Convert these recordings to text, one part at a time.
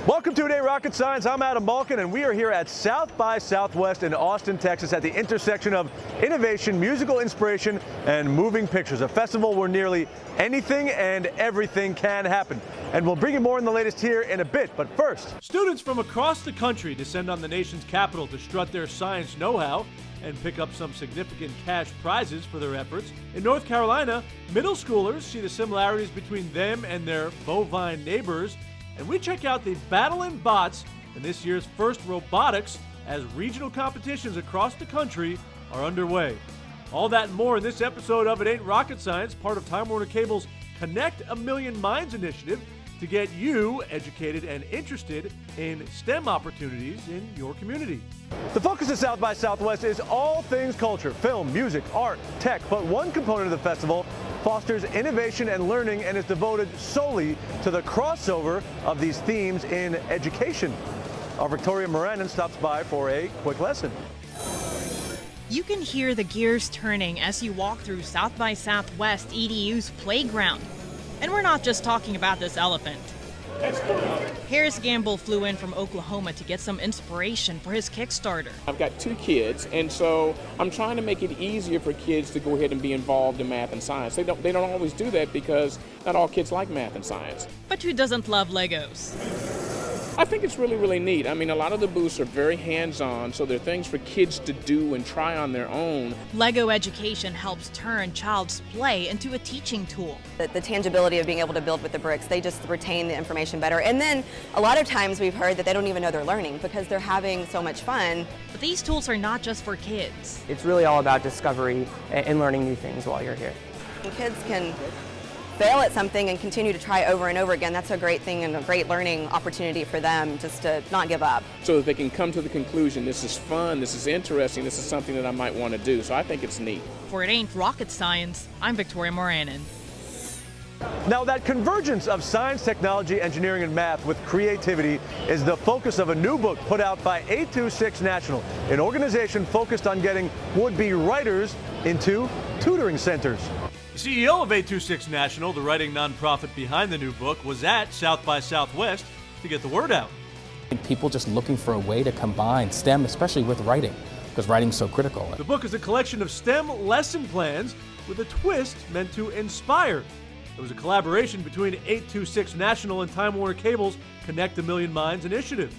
Welcome to Today Rocket Science. I'm Adam Malkin, and we are here at South by Southwest in Austin, Texas, at the intersection of innovation, musical inspiration, and moving pictures, a festival where nearly anything and everything can happen. And we'll bring you more on the latest here in a bit, but first. Students from across the country descend on the nation's capital to strut their science know-how and pick up some significant cash prizes for their efforts. In North Carolina, middle schoolers see the similarities between them and their bovine neighbors. And we check out the Battle in Bots in this year's first robotics as regional competitions across the country are underway. All that and more in this episode of It Ain't Rocket Science, part of Time Warner Cable's Connect a Million Minds initiative to get you educated and interested in STEM opportunities in your community. The focus of South by Southwest is all things culture, film, music, art, tech, but one component of the festival fosters innovation and learning and is devoted solely to the crossover of these themes in education. Our Victoria Moranen stops by for a quick lesson. You can hear the gears turning as you walk through South by Southwest EDU's playground. And we're not just talking about this elephant. Harris Gamble flew in from Oklahoma to get some inspiration for his Kickstarter. I've got 2 kids, and so I'm trying to make it easier for kids to go ahead and be involved in math and science. They don't always do that because not all kids like math and science. But who doesn't love Legos? I think it's really, really neat. I mean, a lot of the booths are very hands-on, so they're things for kids to do and try on their own. Lego education helps turn child's play into a teaching tool. The tangibility of being able to build with the bricks, they just retain the information better. And then a lot of times we've heard that they don't even know they're learning because they're having so much fun. But these tools are not just for kids. It's really all about discovery and learning new things while you're here. And kids can fail at something and continue to try over and over again. That's a great thing and a great learning opportunity for them, just to not give up. So that they can come to the conclusion, this is fun, this is interesting, this is something that I might want to do. So I think it's neat. For It Ain't Rocket Science, I'm Victoria Moranen. Now, that convergence of science, technology, engineering, and math with creativity is the focus of a new book put out by 826 National, an organization focused on getting would-be writers into tutoring centers. The CEO of 826 National, the writing nonprofit behind the new book, was at South by Southwest to get the word out. People just looking for a way to combine STEM, especially with writing, because writing's so critical. The book is a collection of STEM lesson plans with a twist meant to inspire. It was a collaboration between 826 National and Time Warner Cable's Connect a Million Minds initiative.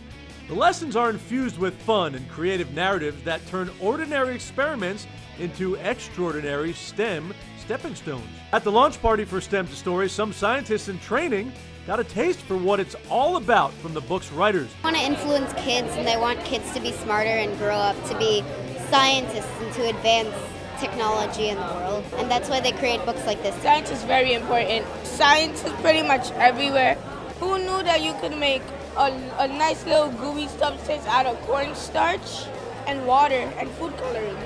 The lessons are infused with fun and creative narratives that turn ordinary experiments into extraordinary STEM stepping stones. At the launch party for STEM to Stories, some scientists in training got a taste for what it's all about from the book's writers. They want to influence kids, and they want kids to be smarter and grow up to be scientists and to advance technology in the world. And that's why they create books like this. Science is very important. Science is pretty much everywhere. Who knew that you could make a nice little gooey substance out of cornstarch and water and food coloring?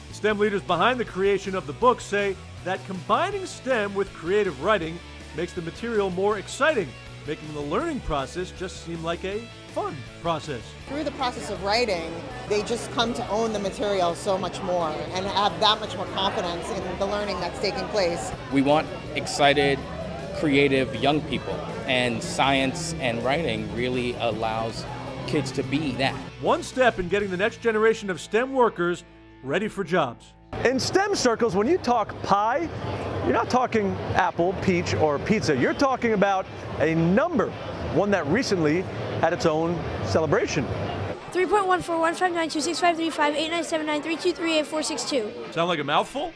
The STEM leaders behind the creation of the book say that combining STEM with creative writing makes the material more exciting, making the learning process just seem like a fun process. Through the process of writing, they just come to own the material so much more and have that much more confidence in the learning that's taking place. We want excited, creative young people, and science and writing really allows kids to be that. One step in getting the next generation of STEM workers ready for jobs. In STEM circles, when you talk pie, you're not talking apple, peach, or pizza. You're talking about a number, one that recently had its own celebration. 3.14159265358979323842. Sound like a mouthful?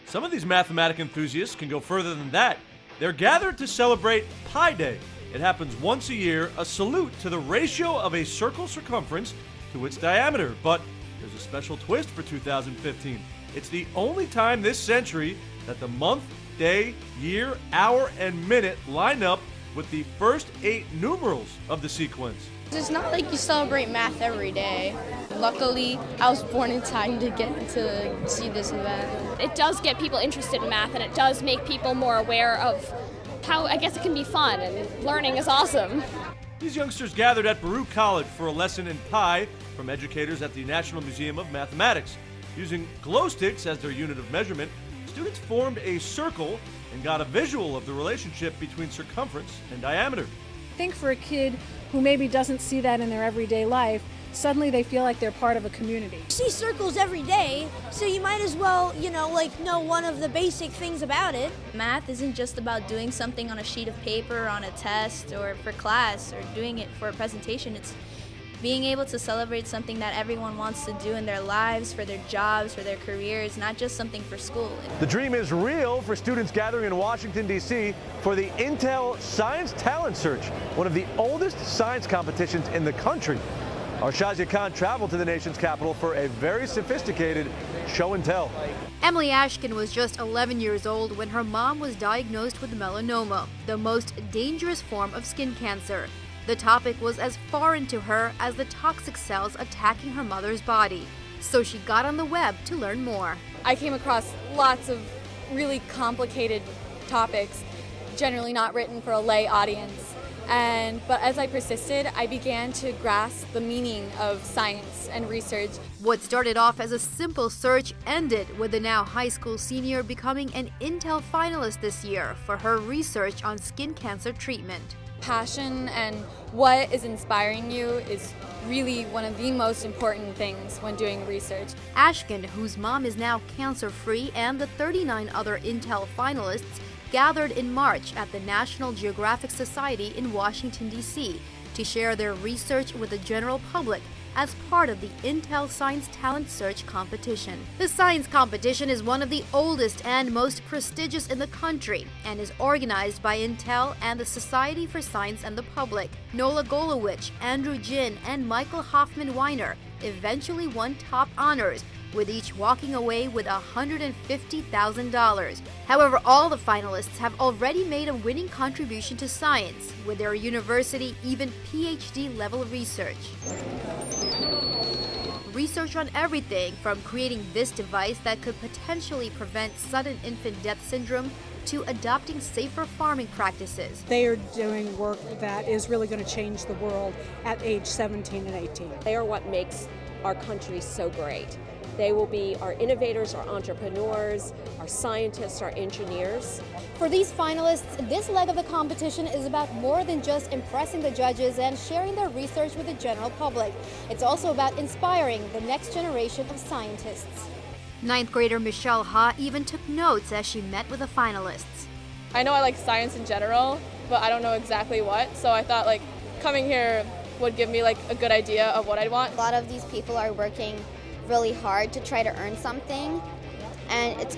Some of these mathematic enthusiasts can go further than that. They're gathered to celebrate Pi Day. It happens once a year, a salute to the ratio of a circle circumference to its diameter. But there's a special twist for 2015. It's the only time this century that the month, day, year, hour, and minute line up with the first 8 numerals of the sequence. It's not like you celebrate math every day. Luckily, I was born in time to get to see this event. It does get people interested in math, and it does make people more aware of how, I guess, it can be fun, and learning is awesome. These youngsters gathered at Baruch College for a lesson in pi from educators at the National Museum of Mathematics. Using glow sticks as their unit of measurement, students formed a circle and got a visual of the relationship between circumference and diameter. I think for a kid who maybe doesn't see that in their everyday life, suddenly they feel like they're part of a community. You see circles every day, so you might as well, know one of the basic things about it. Math isn't just about doing something on a sheet of paper, on a test, or for class, or doing it for a presentation. It's being able to celebrate something that everyone wants to do in their lives, for their jobs, for their careers, not just something for school. The dream is real for students gathering in Washington, D.C. for the Intel Science Talent Search, one of the oldest science competitions in the country. Our Shazia Khan traveled to the nation's capital for a very sophisticated show and tell. Emily Ashkin was just 11 years old when her mom was diagnosed with melanoma, the most dangerous form of skin cancer. The topic was as foreign to her as the toxic cells attacking her mother's body. So she got on the web to learn more. I came across lots of really complicated topics, generally not written for a lay audience. But as I persisted, I began to grasp the meaning of science and research. What started off as a simple search ended with the now high school senior becoming an Intel finalist this year for her research on skin cancer treatment. Passion and what is inspiring you is really one of the most important things when doing research. Ashkin, whose mom is now cancer-free, and the 39 other Intel finalists gathered in March at the National Geographic Society in Washington, D.C. to share their research with the general public as part of the Intel Science Talent Search competition. The science competition is one of the oldest and most prestigious in the country and is organized by Intel and the Society for Science and the Public. Nola Golowich, Andrew Jin, and Michael Hoffman Weiner eventually won top honors, with each walking away with $150,000. However, all the finalists have already made a winning contribution to science with their university, even PhD-level research. Research on everything from creating this device that could potentially prevent sudden infant death syndrome to adopting safer farming practices. They are doing work that is really going to change the world at age 17 and 18. They are what makes our country so great. They will be our innovators, our entrepreneurs, our scientists, our engineers. For these finalists, this leg of the competition is about more than just impressing the judges and sharing their research with the general public. It's also about inspiring the next generation of scientists. Ninth grader Michelle Ha even took notes as she met with the finalists. I know I like science in general, but I don't know exactly what, so I thought coming here would give me a good idea of what I'd want. A lot of these people are working really hard to try to earn something, and it's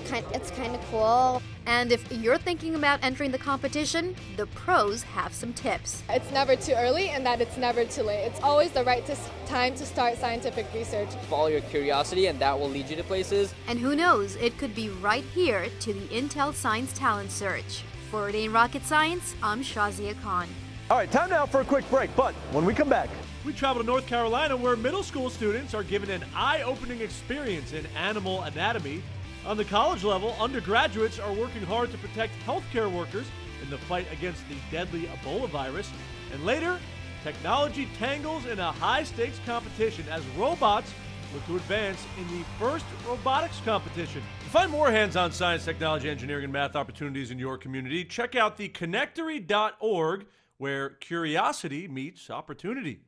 kind of cool. And if you're thinking about entering the competition, the pros have some tips. It's never too early, and that it's never too late. It's always the right time to start scientific research. Follow your curiosity, and that will lead you to places. And who knows, it could be right here to the Intel Science Talent Search. For It Ain't Rocket Science, I'm Shazia Khan. All right, time now for a quick break, but when we come back, we travel to North Carolina, where middle school students are given an eye-opening experience in animal anatomy. On the college level, undergraduates are working hard to protect healthcare workers in the fight against the deadly Ebola virus. And later, technology tangles in a high-stakes competition as robots look to advance in the first robotics competition. To find more hands-on science, technology, engineering, and math opportunities in your community, check out the Connectory.org, where curiosity meets opportunity.